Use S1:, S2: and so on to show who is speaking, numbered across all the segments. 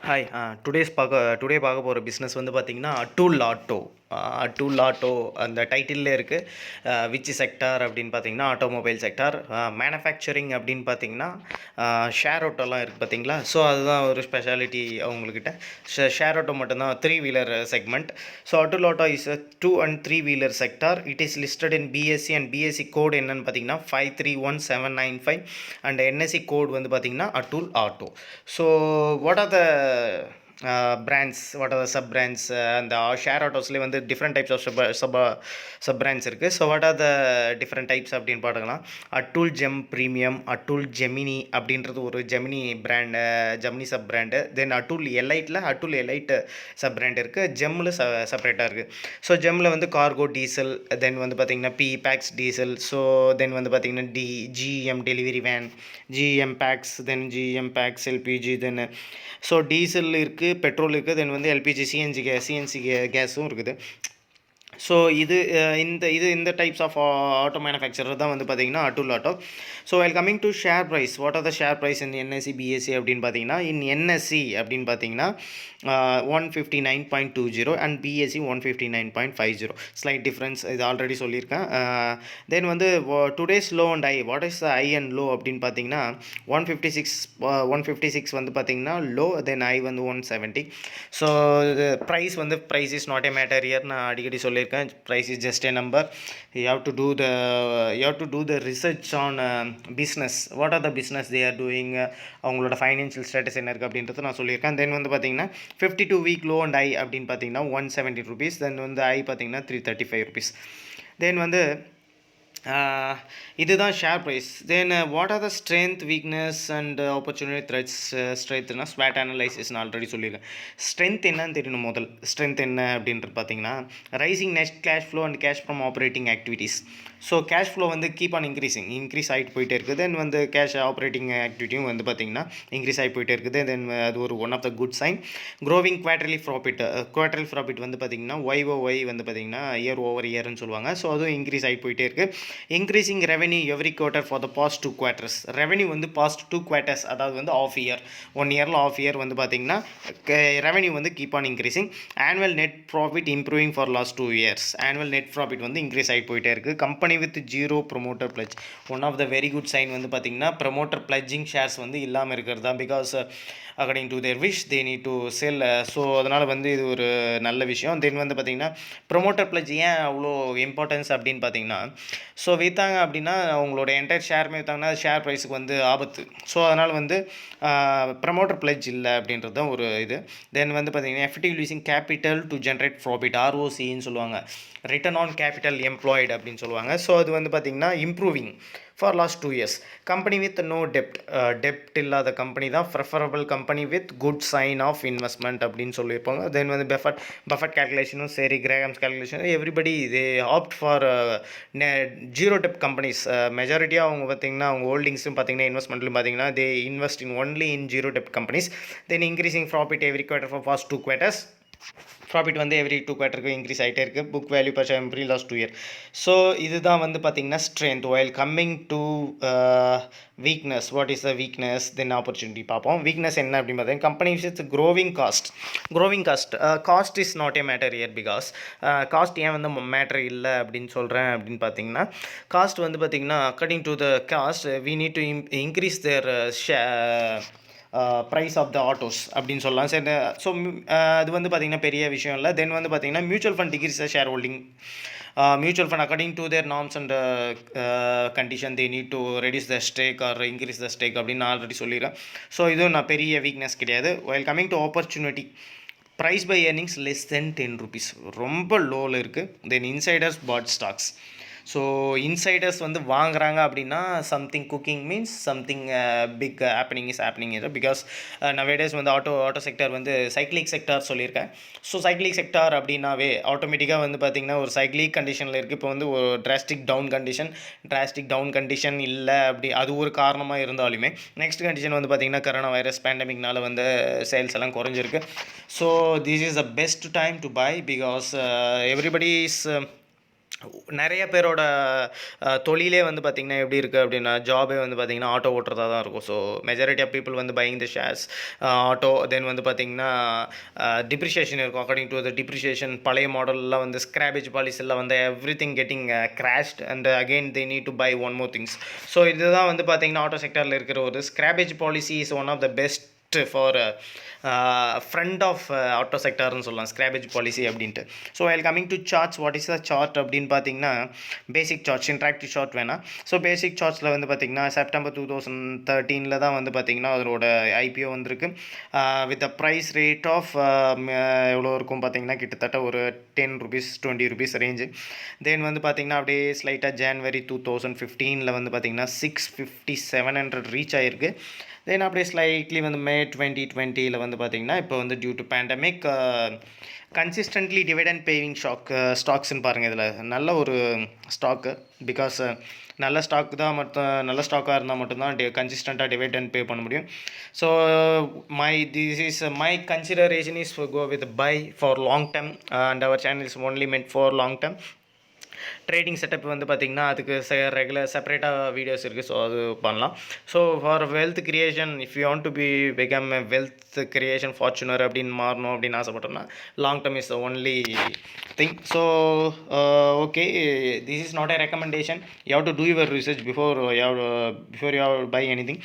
S1: Hi today பார்க்க போகிற business வந்து பார்த்தீங்கன்னா அட்டூல் ஆட்டோ அந்த டைட்டில்லே இருக்குது. விச் செக்டார் அப்படின்னு பார்த்தீங்கன்னா ஆட்டோமொபைல் செக்டார். மேனுஃபேக்சரிங் அப்படின்னு பார்த்தீங்கன்னா ஷேர் ஆட்டோலாம் இருக்குது பார்த்தீங்களா. ஸோ அதுதான் ஒரு ஸ்பெஷாலிட்டி அவங்கக்கிட்ட. ஷேர் ஆட்டோ மட்டும்தான் 3-wheeler segment. So Atul auto is 2 and 3-wheeler sector. It is listed in BSE and BSE code என்னன்னு பார்த்தீங்கன்னா 531795 அண்ட் என்எஸ்சி கோட் வந்து பார்த்தீங்கன்னா Atul auto. So what are the brands, what are the sub brands? And the share autos வந்து different types of sub brands இருக்குது. So what are the different types அப்படின்னு பார்த்துக்கலாம். Atul gem premium, Atul Gemini அப்படின்றது ஒரு Gemini brand, Gemini sub brand. Then Atul elite sub brand இருக்குது. ஜெம்மில் செப்பரேட்டாக இருக்குது. ஸோ ஜெம்மில் வந்து கார்கோ டீசல், தென் வந்து பார்த்திங்கன்னா P paxx diesel, so then வந்து பார்த்திங்கன்னா GM delivery van, GM paxx, then GM paxx LPG, then so diesel இருக்குது, பெட்ரோல் இருக்குது, தென் வந்து எல்பிஜி சிஎன்சி கேஸும் இருக்குது. ஸோ இந்த டைப்ஸ் ஆஃப் ஆட்டோ மேனுஃபேக்சரர் தான் வந்து பார்த்திங்கன்னா Atul auto. So well coming to share price, what are the share price in NSE BSE அப்படின்னு பார்த்தீங்கன்னா, இன் என்எஸ்சி அப்படின்னு பார்த்தீங்கன்னா 159.20 அண்ட் பிஎஸ்சி 159.50. ஸ்லைட் டிஃப்ரென்ஸ், இது ஆல்ரெடி சொல்லியிருக்கேன். தென் வந்து today's low and high, what is the high and low அப்படின்னு பார்த்தீங்கன்னா 156 வந்து பார்த்தீங்கன்னா லோ, தென் ஐ வந்து 170. So price is not a matter here. நான் அடிக்கடி சொல்லியிருக்கேன், price is just a number. You have to do the research on business, what are the business they are doing, அவங்களோட ஃபைனான்ஷியல் ஸ்டேட்டஸ் என்ன இருக்குது அப்படின்றது நான் சொல்லியிருக்கேன். தென் வந்து பார்த்தீங்கன்னா 52-week low and high அப்படின்னு பார்த்தீங்கன்னா 170 rupees, தென் வந்து ஹை பார்த்தீங்கன்னா 335 rupees. தென் வந்து இதுதான் share price. Then what are the strength, weakness and opportunity threats. ஸ்ட்ரென்த்னா ஸ்வாட் அனலைசிஸ் நான் ஆல்ரெடி சொல்லியிருக்கேன். ஸ்ட்ரென்த் என்னன்னு தெரியணும். முதல் ஸ்ட்ரென்த் என்ன அப்படின்றது பார்த்தீங்கன்னா rising net cash flow and cash from operating activities. So cash flow வந்து கீப் ஆன் இன்க்ரீஸ் ஆகிட்டு போயிட்டே இருக்குது. தென் வந்து கேஷ் ஆப்ரேட்டிங் ஆக்டிவிட்டியும் வந்து பார்த்திங்கன்னா இன்க்ரீஸ் ஆகி போயிட்டே இருக்குது. தென் அது ஒரு one of the good sign. Growing quarterly profit வந்து பார்த்திங்கன்னா ஒய் வந்து பார்த்திங்கன்னா இயர் ஓவர் இயர்னு சொல்லுவாங்க. ஸோ அதுவும் இன்க்ரீஸ் ஆகி போயிட்டே இருக்குது. Increasing revenue every quarter for the past 2 quarters. Revenue வந்து பாஸ்ட் 2 quarters, அதாவது வந்து ஆஃப் இயர், 1 yearல ஆஃப் இயர் வந்து பார்த்திங்கன்னா ரெவன்யூ வந்து keep on increasing. Annual net profit improving for last 2 years. Annual net profit வந்து இன்க்ரீஸ் ஆகி போயிட்டே இருக்குது. Company with zero promoter pledge, one of the very good sign வந்து பார்த்திங்கன்னா ப்ரொமோட்டர் பிளட்ஜிங் ஷேர்ஸ் வந்து இல்லாமல் இருக்கிறது தான். Because according to their wish they need to sell. So அதனால் வந்து இது ஒரு நல்ல விஷயம். தென் வந்து பார்த்திங்கன்னா ப்ரொமோட்டர் பிளட்ஜ் ஏன் அவ்வளோ இம்பார்ட்டன்ஸ் அப்படின்னு பார்த்தீங்கன்னா, ஸோ விற்றாங்க அப்படின்னா அவங்களோட என்டையர் ஷேருமே விற்றாங்கன்னா ஷேர் ப்ரைஸுக்கு வந்து ஆபத்து. ஸோ அதனால் வந்து ப்ரமோட்டர் பிளட்ஜ் இல்லை அப்படின்றது தான் ஒரு இது. தென் வந்து பார்த்திங்கன்னா effective using capital to generate profit, ஆர்ஓசின்னு சொல்லுவாங்க, ரிட்டர்ன் ஆன் கேபிட்டல் எம்ப்ளாய்டு அப்படின்னு சொல்லுவாங்க. ஸோ அது வந்து பார்த்திங்கன்னா improving for last 2 years. Company with no டெப்ட் இல்லாத கம்பெனி தான் preferable company with good sign of investment அப்படின்னு சொல்லியிருப்பாங்க. தென் வந்து பஃபட் கேல்குலேஷனும் சரி, Graham's calculation, everybody they opt for zero டெப்ட் கம்பெனிஸ். மெஜாரிட்டியாக அவங்க பார்த்திங்கன்னா அவங்க ஹோல்டிங்ஸும் பார்த்திங்கன்னா இன்வெஸ்ட்மெண்ட்லையும் பார்த்திங்கன்னா they invest in only in zero டெப்ட் companies. Then increasing profit every quarter for past 2 quarters. Profit வந்து எவ்ரி 2 quarterக்கு இன்க்ரீஸ் ஆகிட்டே இருக்குது. Book value per share improve last 2 year. So இதுதான் வந்து பார்த்திங்கன்னா strength. While coming to weakness, what is the weakness, then opportunity பார்ப்போம். Weakness என்ன அப்படின்னு பார்த்தீங்கன்னா companies with growing cost is not a matter year. Because cost ஏன் வந்து matter இல்லை அப்படின்னு சொல்கிறேன் அப்படின்னு பார்த்தீங்கன்னா, காஸ்ட் வந்து பார்த்திங்கன்னா according to the cost we need to increase their price of the autos அப்படின்னு சொல்லலாம். சரி, ஸோ அது வந்து பார்த்திங்கன்னா பெரிய விஷயம் இல்லை. தென் வந்து பார்த்திங்கன்னா mutual fund decrease share holding. Mutual fund according to their norms and condition they need to reduce the stake or increase the stake அப்படின்னு நான் ஆல்ரெடி சொல்லிடுறேன். ஸோ இதுவும் நான் பெரிய வீக்னஸ் கிடையாது. While coming to opportunity, price by earnings less than 10 rupees, ரொம்ப லோவில் இருக்குது. Then insiders bought stocks. So insiders வந்து வாங்குறாங்க அப்படின்னா something cooking means something big happening இது. பிகாஸ் நவேடேஸ் வந்து ஆட்டோ செக்டார் வந்து சைக்ளிக் செக்டார் சொல்லியிருக்கேன். ஸோ சைக்ளிக் செக்டார் அப்படின்னாவே ஆட்டோமேட்டிக்காக வந்து பார்த்திங்கன்னா ஒரு சைக்ளிக் கண்டிஷனில் இருக்குது. இப்போ வந்து ஒரு டிராஸ்டிக் டவுன் கண்டிஷன் இல்லை அப்படி, அது ஒரு காரணமாக இருந்தாலுமே நெக்ஸ்ட் கண்டிஷன் வந்து பார்த்திங்கன்னா கரோனா வைரஸ் பேண்டமிக்னால வந்து சேல்ஸ் எல்லாம் குறைஞ்சிருக்கு. So this is the best time to buy. Because everybody is நிறைய பேரோட தொழிலே வந்து பார்த்திங்கன்னா எப்படி இருக்குது அப்படின்னா ஜாபே வந்து பார்த்திங்கன்னா ஆட்டோ ஓட்டுறதா தான் இருக்கும். ஸோ மெஜாரிட்டி ஆஃப் பீப்புள் வந்து பையிங் த ஷேர்ஸ் ஆட்டோ. தென் வந்து பார்த்திங்கன்னா டிப்ரிஷியேஷன் இருக்கும். அக்கார்டிங் டு த டிப்ரிஷியேஷன் பழைய மாடல்லாம் வந்து ஸ்க்ராபேஜ் பாலிசிலாம் வந்து every thing getting crashed and again they need to buy one more things. So இதுதான் வந்து பார்த்திங்கன்னா ஆட்டோ செக்டரில் இருக்கிற ஒரு scrappage policy is one of the best for front of auto செக்டார்னு சொல்லலாம் ஸ்க்ராபேஜ் பாலிசி அப்படின்ட்டு. So I'll coming to charts. What is the chart அப்படின்னு பார்த்தீங்கன்னா பேசிக் சார்ட்ஸ், இன்ட்ராக்டிவ் சார்ட் வேணாம். ஸோ பேசிக் சார்ட்ஸில் வந்து பார்த்திங்கன்னா செப்டம்பர் 2013 தான் வந்து பார்த்திங்கன்னா அதோட ஐபிஓ வந்திருக்கு. With a price rate of எவ்வளோ இருக்கும் பார்த்திங்கன்னா கிட்டத்தட்ட ஒரு 10 rupees 20 rupees ரேஞ்சு. தென் வந்து பார்த்திங்கன்னா அப்படியே ஸ்லைட்டாக ஜான்வரி 2015 வந்து பார்த்திங்கன்னா 650-700 ரீச் ஆகிருக்கு. தென் அப்படியே ஸ்லைட்லி வந்து மே 2020 வந்து பார்த்திங்கன்னா இப்போ வந்து due to pandemic consistently dividend paying ஸ்டாக்ஸ்ன்னு பாருங்கள். இதில் நல்ல ஒரு ஸ்டாக்கு. பிகாஸ் நல்ல ஸ்டாக் தான் நல்ல ஸ்டாக்காக இருந்தால் மட்டும்தான் கன்சிஸ்டண்ட்டாக டிவிடெண்ட் பே பண்ண முடியும். So this is my consideration is go with buy for long term and our channel is only meant for long term. Trading setup வந்து பார்த்திங்கன்னா அதுக்கு ரெகுலர் செப்பரேட்டாக வீடியோஸ் இருக்குது. ஸோ அது பண்ணலாம். So for wealth creation, if you want to be become a wealth creation fortuner அப்படின்னு மாறணும் அப்படின்னு ஆசைப்பட்டோம்னா long term is the only thing. So okay, this is not a recommendation. You have to do your research before you buy anything.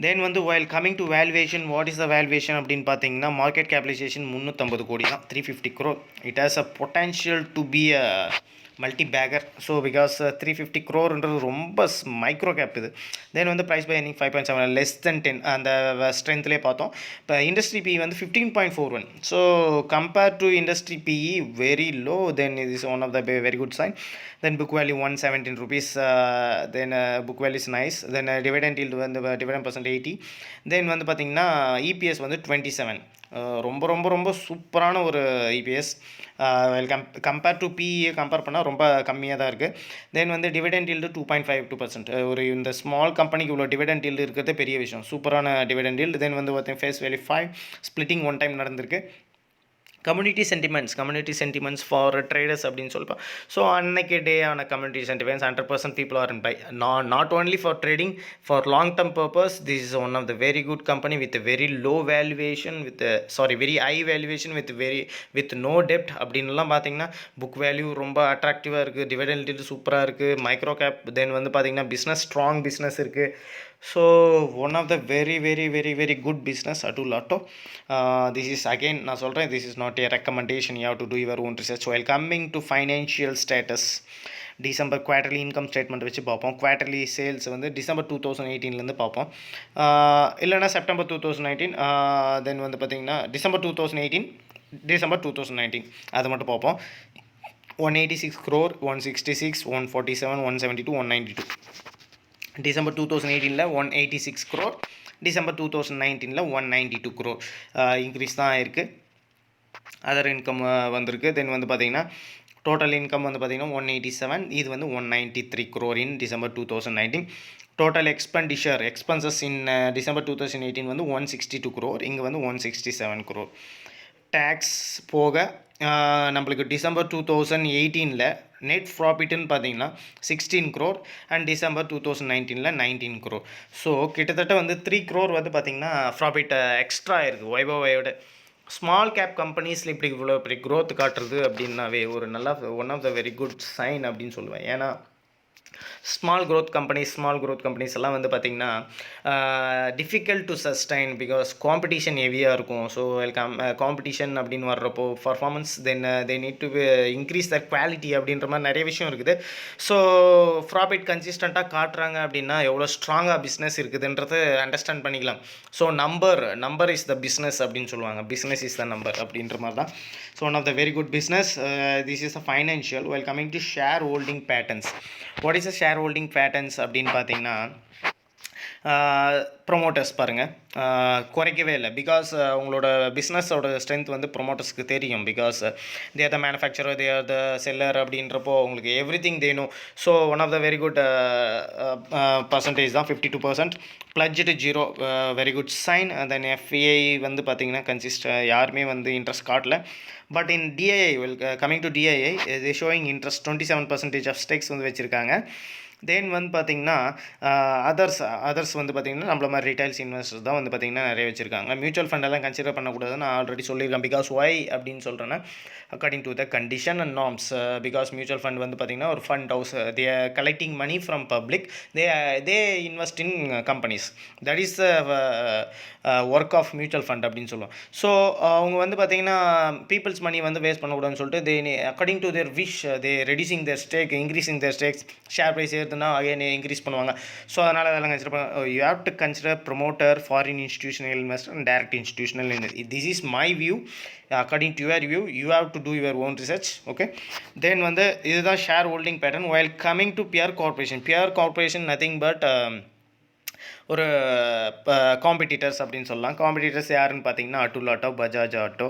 S1: Then வந்து while coming to valuation, what is the valuation அப்படின்னு பார்த்தீங்கன்னா market capitalisation 350 கோடி தான், 350 crore. It has a potential to be a multibagger. So because 350 crore ரொம்ப micro cap இது. Then வந்து price by earning 5.7, less than 10 அந்த ஸ்ட்ரென்த்லேயே பார்த்தோம். இப்போ இண்டஸ்ட்ரி பிஇ வந்து 15.41. So compare to industry PE very low. Then இது is one of the very good sign. Then book value 117 rupees. Then book value is nice. Then dividend yield வந்து dividend percent 80. Then வந்து பார்த்திங்கன்னா EPS வந்து 27. ரொம்ப ரொம்ப ரொம்ப சூப்பரான ஒரு EPS. Compare to BEA compare பண்ணால் ரொம்ப கம்மியாக தான் இருக்குது. தென் வந்து டிவிடெண்ட் yield 2.52%. ஒரு இந்த ஸ்மால் கம்பெனிக்கு இவ்வளோ டிவிடெண்ட் yield இருக்கிறது பெரிய விஷயம். சூப்பரான டிவிடெண்ட் yield. தென் வந்து பார்த்தீங்கன்னா ஃபேஸ் வேல்யூ 5. ஸ்ப்ளிட்டிங் 1 time நடந்திருக்கு. கம்யூனிட்டி சென்டிமெண்ட்ஸ் ஃபார் ட்ரேடர்ஸ் அப்படின்னு சொல்லிப்போம். ஸோ அன்னைக்கு டே ஆன community sentiments 100% people are in buy. Not only for trading, for long term purpose. This is one of the very good company with very low valuation, very high valuation with no டெப்ட் அப்படின்லாம் பார்த்தீங்கன்னா book value ரொம்ப அட்ராக்டிவாக இருக்குது. Dividend yield சூப்பராக இருக்குது. Micro gap. Then வந்து பார்த்திங்கன்னா ஸ்ட்ராங் பிஸ்னஸ் இருக்குது. So one of the very very very very good business Atul Auto. This is again நான் சொல்கிறேன், this is not a recommendation. You have to do your own research. while coming to financial status, December quarterly income statement வச்சு பார்ப்போம். Quarterly sales வந்து December 2018 பார்ப்போம். இல்லைனா September 2019. தென் வந்து பார்த்திங்கன்னா December 2019 அதை மட்டும் பார்ப்போம். 186 crore, 166, 147, 172, 192. December 2018 186 crore, December 2019 192 crore. Increase தான் இருக்குது. அதர் இன்கம் வந்திருக்கு. தென் வந்து பார்த்திங்கன்னா டோட்டல் இன்கம் வந்து பார்த்திங்கன்னா 187. இது வந்து 193 crore இன் டிசம்பர் 2019. டோட்டல் எக்ஸ்பென்சஸ் இன் டிசம்பர் 2018 வந்து 162 crore. இங்கே வந்து 167 crore. டேக்ஸ் போக நம்மளுக்கு டிசம்பர் 2018 நெட் ப்ராஃபிட்டுன்னு பார்த்தீங்கன்னா 16 crore and December 2019 19 crore. So கிட்டத்தட்ட வந்து 3 crore வந்து பார்த்திங்கன்னா ப்ராஃபிட் எக்ஸ்ட்ரா இருக்குது வைபவோட. ஸ்மால் கேப் கம்பெனிஸில் இப்படி இவ்வளோ இப்படி க்ரோத் காட்டுறது அப்படின்னாவே ஒரு நல்ல one of the very good sign அப்படின்னு சொல்லுவேன். ஏன்னா ஸ்மால் க்ரோத் கம்பெனிஸ் எல்லாம் வந்து பார்த்திங்கன்னா difficult to sustain because competition ஹெவியாக இருக்கும். ஸோ காம்படிஷன் அப்படின்னு வர்றப்போ performance then they need to increase the quality அப்படின்ற மாதிரி நிறைய விஷயம் இருக்குது. ஸோ ப்ராஃபிட் கன்சிஸ்டண்ட்டாக காட்டுறாங்க அப்படின்னா எவ்வளோ ஸ்ட்ராங்காக பிஸ்னஸ் இருக்குதுன்றது அண்டர்ஸ்டாண்ட் பண்ணிக்கலாம். So number is the business அப்படின்னு சொல்லுவாங்க. பிஸ்னஸ் இஸ் த நம்பர் அப்படின்ற மாதிரி தான். So one of the very good business. This is the financial. while coming to share holding patterns, what is share holding patterns அப்படின்னு பார்த்தீங்கன்னா promoters பாருங்கள் குறைக்கவே இல்லை. Because உங்களோட பிஸ்னஸோட ஸ்ட்ரென்த் வந்து ப்ரொமோட்டர்ஸ்க்கு தெரியும். Because they are the manufacturer, they are the seller அப்படின்றப்போ உங்களுக்கு every thing they know. So one of the very good percentage தான் 52%. pledged 0, very good sign. Then FII வந்து பார்த்தீங்கன்னா யாருமே வந்து இன்ட்ரெஸ்ட் காட்டல. But in DII coming to DII இது showing interest 27% of stakes வந்து வச்சுருக்காங்க. தென் வந்து பார்த்திங்கன்னா அதர்ஸ் வந்து பார்த்திங்கன்னா நம்மள மாதிரி ரீட்டைல்ஸ் இன்வெஸ்டர்ஸ் தான் வந்து பார்த்திங்கன்னா நிறைய வச்சுருக்காங்க. மியூச்சுவல் ஃபண்டெல்லாம் கன்சிடர் பண்ணக்கூடாதுன்னு நான் ஆல்ரெடி சொல்லியிருக்கேன். பிகாஸ் ஒய் அப்படின்னு சொல்கிறேன்னா according to the condition and norms. Because mutual fund வந்து பார்த்திங்கன்னா ஒரு fund house, they are collecting money from public, they invest in companies. That is the work of mutual fund அப்படின்னு சொல்லுவோம். So அவங்க வந்து பார்த்திங்கன்னா பீப்புள்ஸ் மணி வந்து வேஸ்ட் பண்ணக்கூடாதுன்னு சொல்லிட்டு according to their wish they reducing their stake, increasing their stakes. Share price ஏறுதுன்னா again increase பண்ணுவாங்க. ஸோ அதனால் அதெல்லாம் consider you have to consider promoter, foreign institutional investor and direct institutional investor. This is my view. according to your view you have to do your own research. Okay, then வந்து இதுதான் share holding pattern. while coming to peer corporation nothing but ஒரு competitors அப்படின்னு சொல்லலாம். Competitors யாருன்னு பார்த்தீங்கன்னா Atul Auto, Bajaj Auto,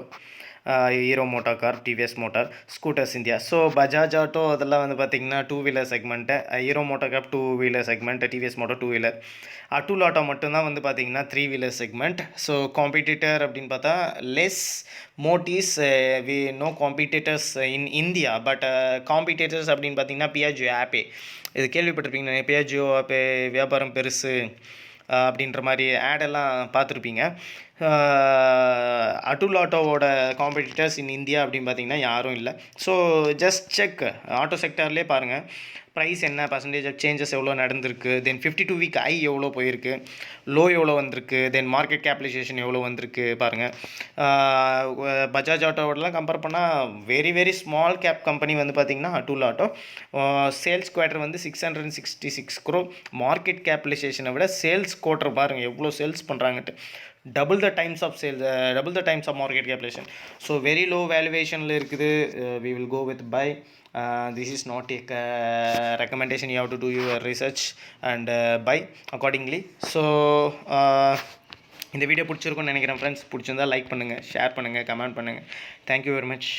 S1: Hero MotoCorp, TVS Motor, Scooters India. So Bajaj Auto அதெல்லாம் வந்து பார்த்திங்கன்னா 2 wheeler segment, Hero MotoCorp 2 wheeler segment, TVS Motor 2 wheeler, Atul Auto மட்டும்தான் வந்து பார்த்திங்கன்னா 3 வீலர் செக்மெண்ட். ஸோ காம்படிட்டர் அப்படின்னு பார்த்தா லெஸ் மோட்டிஸ், we know competitors in India. But competitors அப்படின்னு பார்த்தீங்கன்னா பியாஜியோ ஆப்பே, இது கேள்விப்பட்டிருப்பீங்க. பியாஜியோ ஆப்பே வியாபாரம் பெருசு அப்படின்ற மாதிரி ஆடெல்லாம் பார்த்துருப்பீங்க. அட்டுல் ஆட்டோவோட காம்படிட்டர்ஸ் இன் இந்தியா அப்படின்னு பார்த்தீங்கன்னா யாரும் இல்லை. ஸோ ஜஸ்ட் செக் ஆட்டோ செக்டார்லேயே பாருங்கள் ப்ரைஸ் என்ன, பர்சன்டேஜ் ஆஃப் சேஞ்சஸ் எவ்வளோ நடந்திருக்கு, தென் 52 வீக் ஐ எவ்வளோ போயிருக்கு, லோ எவ்வளோ வந்திருக்கு, தென் மார்க்கெட் கேபிடலைசேஷன் எவ்வளோ வந்திருக்கு பாருங்கள். பஜாஜ் ஆட்டோவோடலாம் கம்பேர் பண்ணால் very very small cap company வந்து பார்த்திங்கன்னா அட்டுல் ஆட்டோ. சேல்ஸ் குவார்ட்டர் வந்து 666 crore, மார்க்கெட் கேபிடலைசேஷனை விட சேல்ஸ் குவார்ட்டர் பாருங்கள் எவ்வளோ sales பண்ணுறாங்கட்டு, double the times of sales, double the times of market capitalization. So very low valuation இருக்குது. We will go with buy. This is not a recommendation. You have to do your research and buy accordingly. So இந்த video பிடிச்சிருக்கும்னு நினைக்கிறேன் friends. பிடிச்சிருந்தால் like பண்ணுங்கள், share பண்ணுங்கள், comment பண்ணுங்கள். Thank you very much.